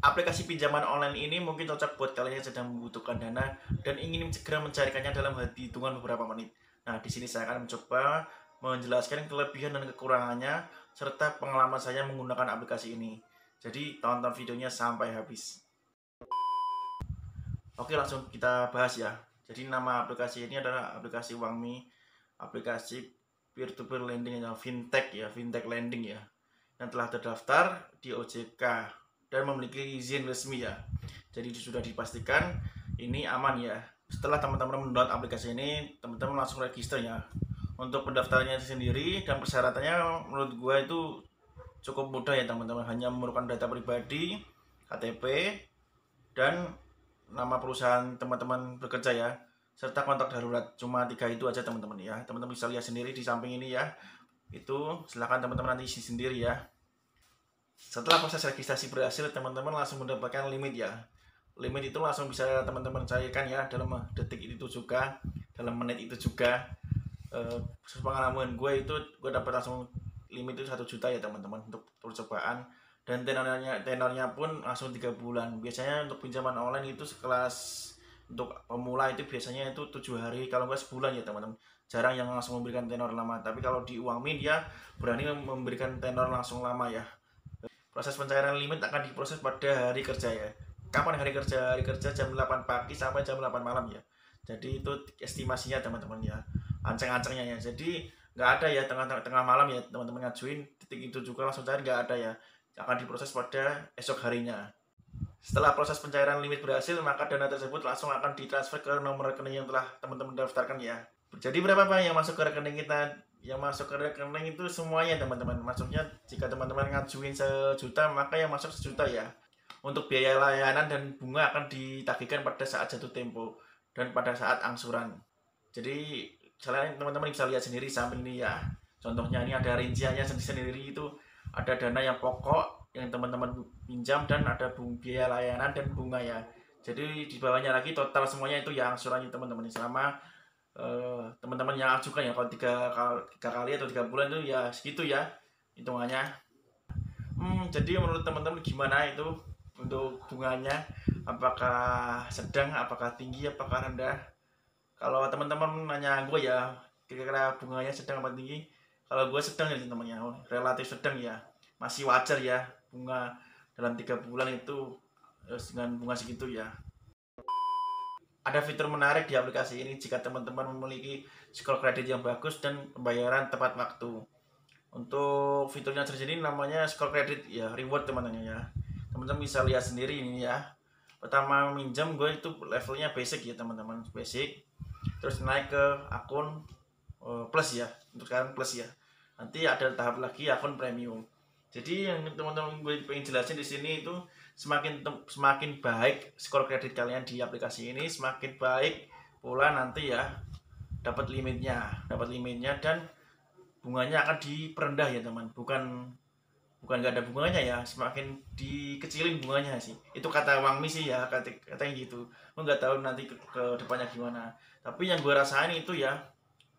Aplikasi pinjaman online ini mungkin cocok buat kalian yang sedang membutuhkan dana dan ingin segera mencarikannya dalam hitungan beberapa menit. Nah, di sini saya akan mencoba menjelaskan kelebihan dan kekurangannya serta pengalaman saya menggunakan aplikasi ini. Jadi, tonton videonya sampai habis. Oke, langsung kita bahas ya. Jadi, nama aplikasi ini adalah aplikasi Uangmi, aplikasi peer-to-peer lending atau fintech ya, fintech lending ya, yang telah terdaftar di OJK dan memiliki izin resmi ya. Jadi sudah dipastikan ini aman ya. Setelah teman-teman mendownload aplikasi ini, teman-teman langsung register ya. Untuk pendaftarannya sendiri dan persyaratannya menurut gue itu cukup mudah ya teman-teman. Hanya memerlukan data pribadi, KTP, dan nama perusahaan teman-teman bekerja ya, serta kontak darurat. Cuma 3 itu aja teman-teman ya. Teman-teman bisa lihat sendiri di samping ini ya. Itu silahkan teman-teman nanti isi sendiri ya. Setelah proses registrasi berhasil, teman-teman langsung mendapatkan limit ya. Limit itu langsung bisa teman-teman cairkan ya dalam detik itu juga, dalam menit itu juga. Pengalaman gue dapat langsung limit itu 1 juta ya teman-teman untuk percobaan, dan tenornya pun langsung 3 bulan. Biasanya untuk pinjaman online itu sekelas untuk pemula itu biasanya itu 7 hari, kalau enggak sebulan ya teman-teman. Jarang yang langsung memberikan tenor lama, tapi kalau di Uangmin dia berani memberikan tenor langsung lama ya. Proses pencairan limit akan diproses pada hari kerja ya. Kapan hari kerja? Hari kerja jam 8 pagi sampai jam 8 malam ya. Jadi itu estimasinya teman-teman ya. Anceng-ancengnya ya. Jadi nggak ada ya tengah malam ya teman-teman ngajuin detik itu juga langsung cair, nggak ada ya. Akan diproses pada esok harinya. Setelah proses pencairan limit berhasil, maka dana tersebut langsung akan ditransfer ke nomor rekening yang telah teman-teman daftarkan ya. Jadi berapa Pak yang masuk ke rekening kita? Yang masuk ke rekening itu semuanya teman-teman. Maksudnya jika teman-teman ngajuin 1 juta, maka yang masuk 1 juta ya. Untuk biaya layanan dan bunga akan ditagihkan pada saat jatuh tempo dan pada saat angsuran. Jadi selain teman-teman bisa lihat sendiri samping ini ya. Contohnya ini ada rinciannya sendiri itu, ada dana yang pokok yang teman-teman pinjam dan ada biaya layanan dan bunga ya. Jadi di bawahnya lagi total semuanya itu ya angsurannya teman-teman selama teman-teman yang ajukan ya. Kalau tiga kali atau 3 bulan itu ya segitu ya hitungannya. Jadi menurut teman-teman gimana itu untuk bunganya? Apakah sedang, apakah tinggi, apakah rendah? Kalau teman-teman nanya gue ya, kira-kira bunganya sedang apa tinggi? Kalau gue sedang ya teman-teman, relatif sedang ya, masih wajar ya bunga dalam 3 bulan itu dengan bunga segitu ya. Ada fitur menarik di aplikasi ini jika teman-teman memiliki skor kredit yang bagus dan pembayaran tepat waktu. Untuk fiturnya sendiri namanya skor kredit ya, reward teman-teman ya. Teman-teman bisa lihat sendiri ini ya. Pertama minjam gue itu levelnya basic ya teman-teman, basic. Terus naik ke akun plus ya, untuk sekarang plus ya. Nanti ada tahap lagi akun premium. Jadi yang teman-teman gue pengen jelasin di sini itu semakin baik skor kredit kalian di aplikasi ini, semakin baik pula nanti ya dapat limitnya dan bunganya akan diperendah ya teman. Bukan nggak ada bunganya ya, semakin dikecilin bunganya sih. Itu kata Wangmi sih ya, katanya gitu. Gue nggak tahu nanti ke depannya gimana. Tapi yang gue rasain itu ya,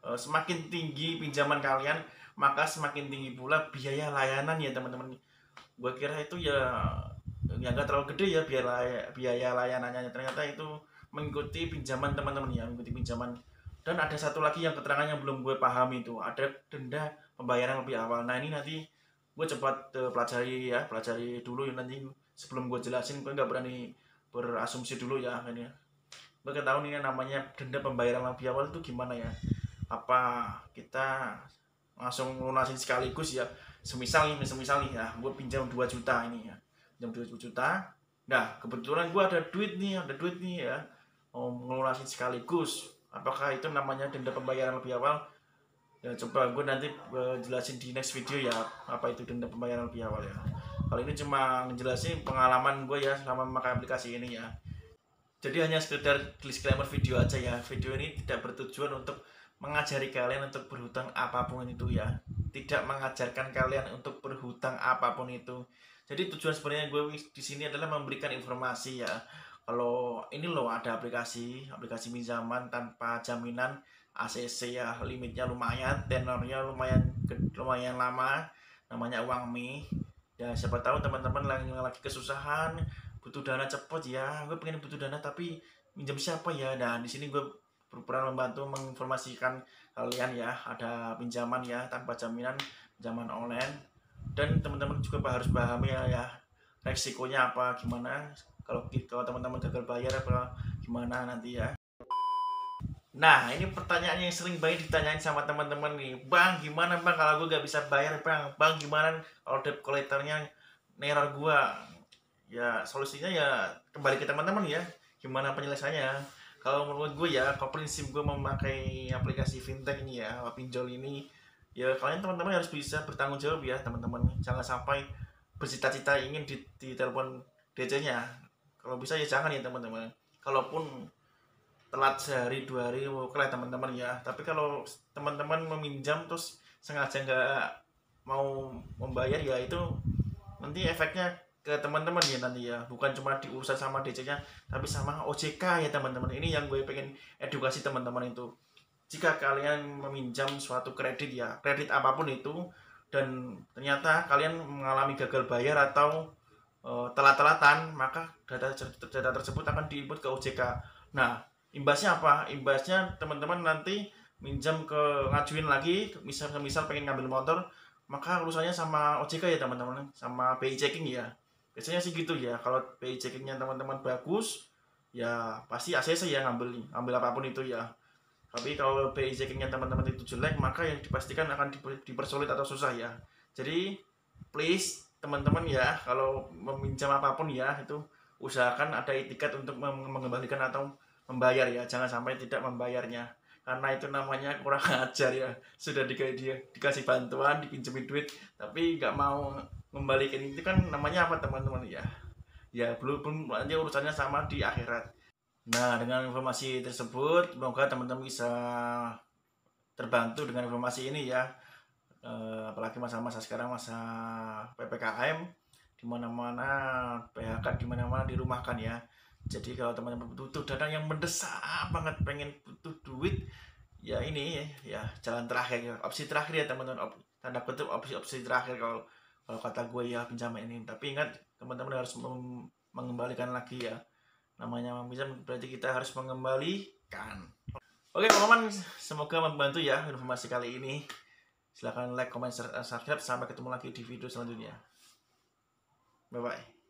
semakin tinggi pinjaman kalian, maka semakin tinggi pula biaya layanan ya teman-teman. Gue kira itu ya nggak terlalu gede ya biaya layanannya, ternyata itu mengikuti pinjaman teman-teman ya, mengikuti pinjaman. Dan ada satu lagi yang keterangan yang belum gue pahami itu, ada denda pembayaran lebih awal. Nah ini nanti gue cepat pelajari dulu ya, nanti sebelum gue jelasin gue nggak berani berasumsi dulu ya ini. Gue ketahui ini namanya denda pembayaran lebih awal itu gimana ya, apa kita langsung lunasin sekaligus ya. Semisal nih ya, gue pinjam 2 juta ini ya, pinjam 2 juta. Nah kebetulan gue ada duit nih ya, mau ngelunasin sekaligus. Apakah itu namanya denda pembayaran lebih awal? Ya coba gue nanti jelasin di next video ya, apa itu denda pembayaran lebih awal ya. Kali ini cuma ngejelasin pengalaman gue ya selama memakai aplikasi ini ya. Jadi hanya sekedar disclaimer video aja ya. Video ini tidak bertujuan untuk mengajari kalian untuk berhutang apapun itu ya. Tidak mengajarkan kalian untuk berhutang apapun itu. Jadi tujuan sebenarnya gue di sini adalah memberikan informasi ya. Kalau ini loh ada aplikasi pinjaman tanpa jaminan ACC ya, limitnya lumayan, tenornya lumayan lama, namanya Uangmi. Ya siapa tahu teman-teman lagi kesusahan, butuh dana cepet ya, gue pengen butuh dana tapi minjem siapa ya. Nah di sini gue berperan membantu menginformasikan kalian ya, ada pinjaman ya tanpa jaminan, pinjaman online. Dan teman-teman juga harus pahami ya resikonya apa gimana kalau teman-teman gagal bayar apa gimana nanti ya. Nah, ini pertanyaan yang sering banget ditanyain sama teman-teman nih. Bang, gimana bang kalau gue gak bisa bayar bang? Bang, gimana kalau debt collectornya neror gue? Ya, solusinya ya kembali ke teman-teman ya. Gimana penyelesaiannya? Kalau menurut gue ya, kalau prinsip gue memakai aplikasi fintech ini ya, pinjol ini, ya kalian teman-teman harus bisa bertanggung jawab ya teman-teman. Jangan sampai bercita-cita ingin di telepon DC-nya. Kalau bisa ya jangan ya teman-teman. Kalaupun telat sehari 2 hari oke lah teman-teman ya, tapi kalau teman-teman meminjam terus sengaja nggak mau membayar ya itu nanti efeknya ke teman-teman ya nanti ya, bukan cuma diurusan sama DC-nya tapi sama OJK ya teman-teman. Ini yang gue pengen edukasi teman-teman itu, jika kalian meminjam suatu kredit ya, kredit apapun itu, dan ternyata kalian mengalami gagal bayar atau telat-telatan, maka data tersebut akan diinput ke OJK. Nah, imbasnya apa? Imbasnya teman-teman nanti minjam ngajuin lagi, misal pengen ngambil motor, maka urusannya sama OJK ya teman-teman, sama BI checking ya. Biasanya sih gitu ya. Kalau BI checkingnya teman-teman bagus, ya pasti ACC ya ngambil apapun itu ya. Tapi kalau BI checkingnya teman-teman itu jelek, maka yang dipastikan akan dipersulit atau susah ya. Jadi please teman-teman ya, kalau meminjam apapun ya itu usahakan ada etikat untuk mengembalikan atau membayar ya, jangan sampai tidak membayarnya, karena itu namanya kurang ajar ya. Sudah dikasih bantuan, dipinjemin duit tapi nggak mau membalikin, itu kan namanya apa teman-teman ya. Ya belum aja urusannya sama di akhirat. Nah, dengan informasi tersebut semoga teman-teman bisa terbantu dengan informasi ini ya. Apalagi masa-masa sekarang, masa PPKM, di mana-mana PHK, di mana-mana dirumahkan ya. Jadi kalau teman-teman butuh dana yang mendesak banget, pengen butuh duit, ya ini ya jalan terakhir ya, opsi terakhir ya teman-teman, tanda kutip opsi terakhir kalau kalau kata gue ya pinjaman ini. Tapi ingat teman-teman harus mengembalikan lagi ya, namanya meminjam berarti kita harus mengembalikan. Oke teman-teman, semoga membantu ya informasi kali ini. Silahkan like, comment, subscribe. Sampai ketemu lagi di video selanjutnya. Bye bye.